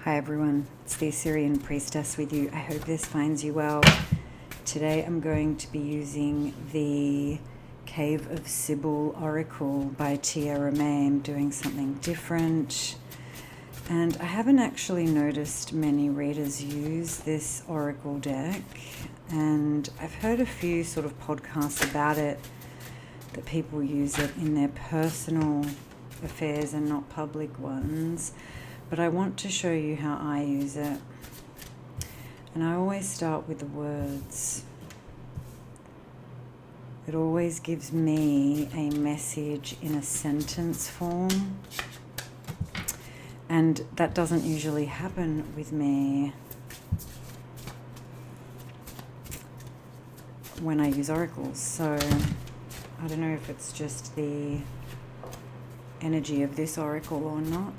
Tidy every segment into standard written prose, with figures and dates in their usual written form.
Hi everyone, it's the Assyrian priestess with you. I hope this finds you well. Today I'm going to be using the Cave of Sybil Oracle by Tiera. I'm doing something different. And I haven't actually noticed many readers use this oracle deck. And I've heard a few sort of podcasts about it, that people use it in their personal affairs and not public ones. But I want to show you how I use it. And I always start with the words. It always gives me a message in a sentence form. And that doesn't usually happen with me when I use oracles. So I don't know if it's just the energy of this oracle or not.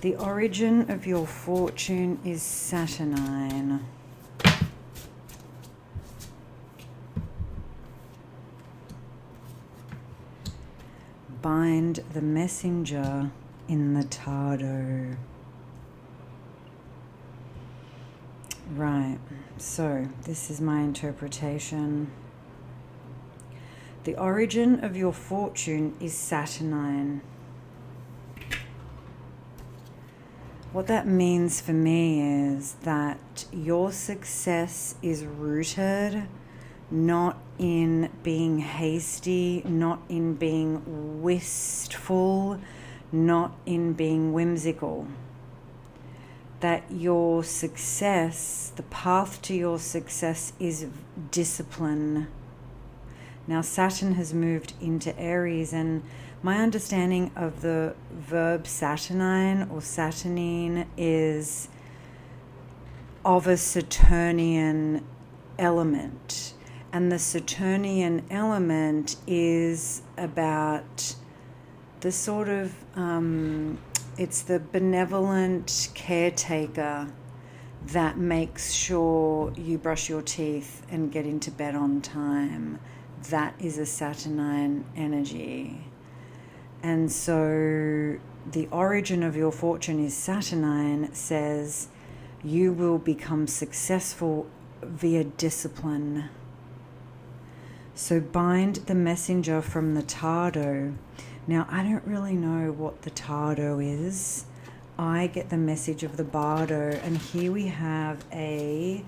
The origin of your fortune is saturnine. Bind the messenger in the tardo. Right, so this is my interpretation. The origin of your fortune is saturnine. What that means for me is that your success is rooted not in being hasty, not in being wistful, not in being whimsical. That your success, the path to your success is discipline. Now Saturn has moved into Aries, and my understanding of the verb saturnine or saturnine is of a Saturnian element. And the Saturnian element is about the sort of, it's the benevolent caretaker that makes sure you brush your teeth and get into bed on time. That is a Saturnine energy. And so the origin of your fortune is Saturnine says you will become successful via discipline. So bind the messenger from the tardo. Now, I don't really know what the tardo is. I get the message of the bardo, and here we have a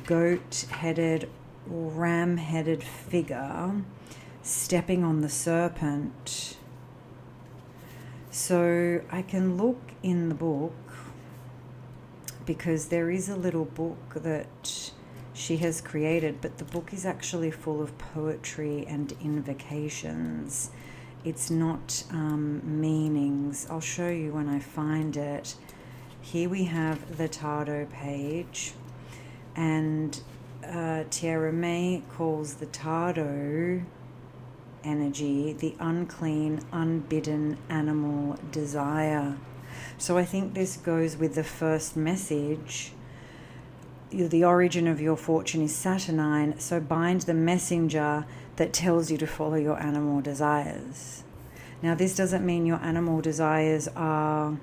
goat-headed, ram-headed figure stepping on the serpent. So I can look in the book, because there is a little book that she has created, but the book is actually full of poetry and invocations. It's not meanings. I'll show you when I find it. Here we have the Tardo page, and Tiera calls the Tardo energy the unclean, unbidden animal desire. So I think this goes with the first message. The origin of your fortune is Saturnine, so bind the messenger that tells you to follow your animal desires. Now, this doesn't mean your animal desires are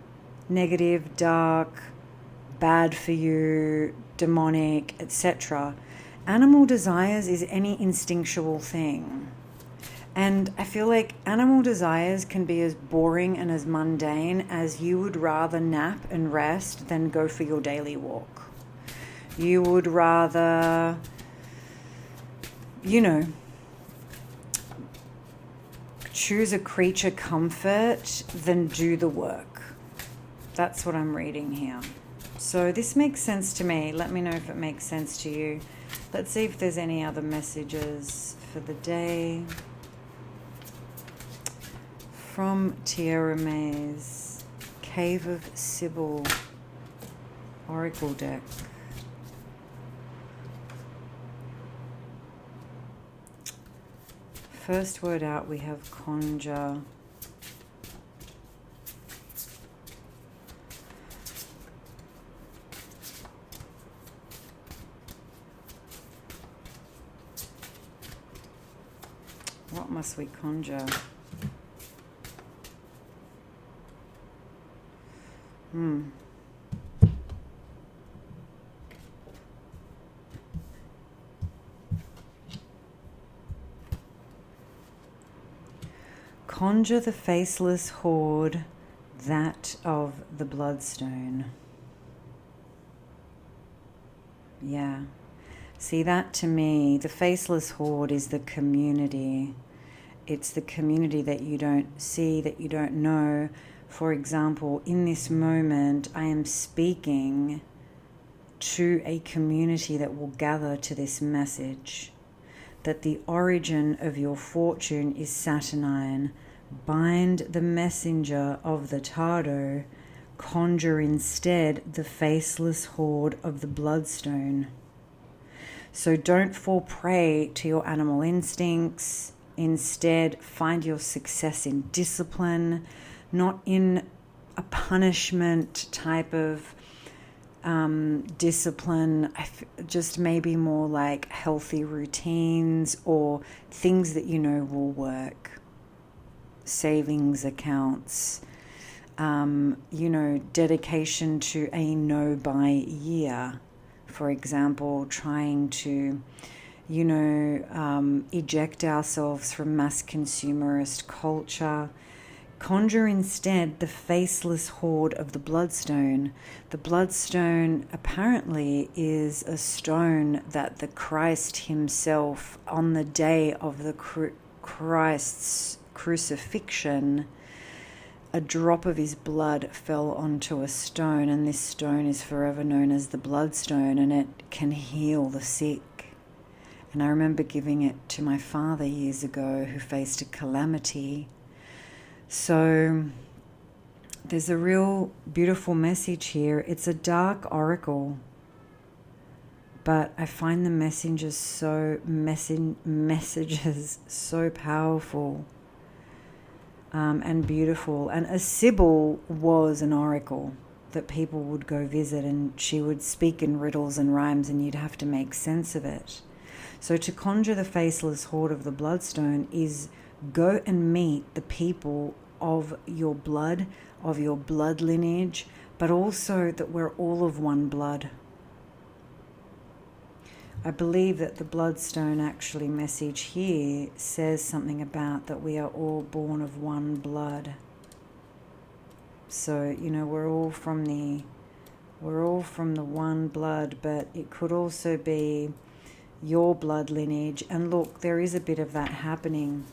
negative, dark, bad for you, demonic, etc. Animal desires is any instinctual thing. And I feel like animal desires can be as boring and as mundane as you would rather nap and rest than go for your daily walk. You would rather, choose a creature comfort than do the work. That's what I'm reading here. So this makes sense to me. Let me know if it makes sense to you. Let's see if there's any other messages for the day. From Tiera's Cave of Sybil Oracle deck. First word out, we have conjure. What must we conjure? Conjure the faceless horde, that of the bloodstone. Yeah. See, that to me, the faceless horde is the community. It's the community that you don't see, that you don't know. For example, in this moment, I am speaking to a community that will gather to this message, that the origin of your fortune is Saturnine. Bind the messenger of the Tardo, conjure instead the faceless horde of the bloodstone. So don't fall prey to your animal instincts. Instead, find your success in discipline, not in a punishment type of discipline, just maybe more like healthy routines or things that you know will work. Savings accounts, dedication to a no-buy year. For example, trying to, eject ourselves from mass consumerist culture. Conjure instead the faceless horde of the bloodstone. The bloodstone apparently is a stone that the Christ himself, on the day of the Christ's crucifixion, a drop of his blood fell onto a stone, and this stone is forever known as the bloodstone, and it can heal the sick. And I remember giving it to my father years ago, who faced a calamity. So there's a real beautiful message here. It's a dark oracle, but I find the messages so powerful and beautiful. And a Sybil was an oracle that people would go visit, and she would speak in riddles and rhymes, and you'd have to make sense of it. So to conjure the faceless horde of the bloodstone is go and meet the people of your blood lineage, but also that we're all of one blood. I believe that the bloodstone actually message here says something about that we are all born of one blood. So, we're all from the one blood, but it could also be your blood lineage. And look, there is a bit of that happening.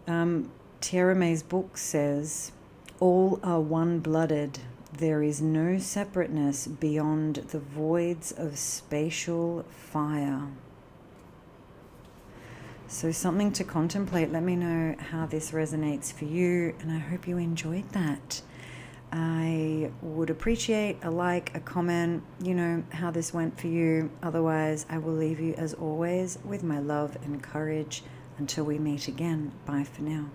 Tiera May's book says, all are one-blooded. There is no separateness beyond the voids of spatial fire. So something to contemplate. Let me know how this resonates for you, and I hope you enjoyed that. I would appreciate a like, a comment, how this went for you. Otherwise, I will leave you as always with my love and courage. Until we meet again, bye for now.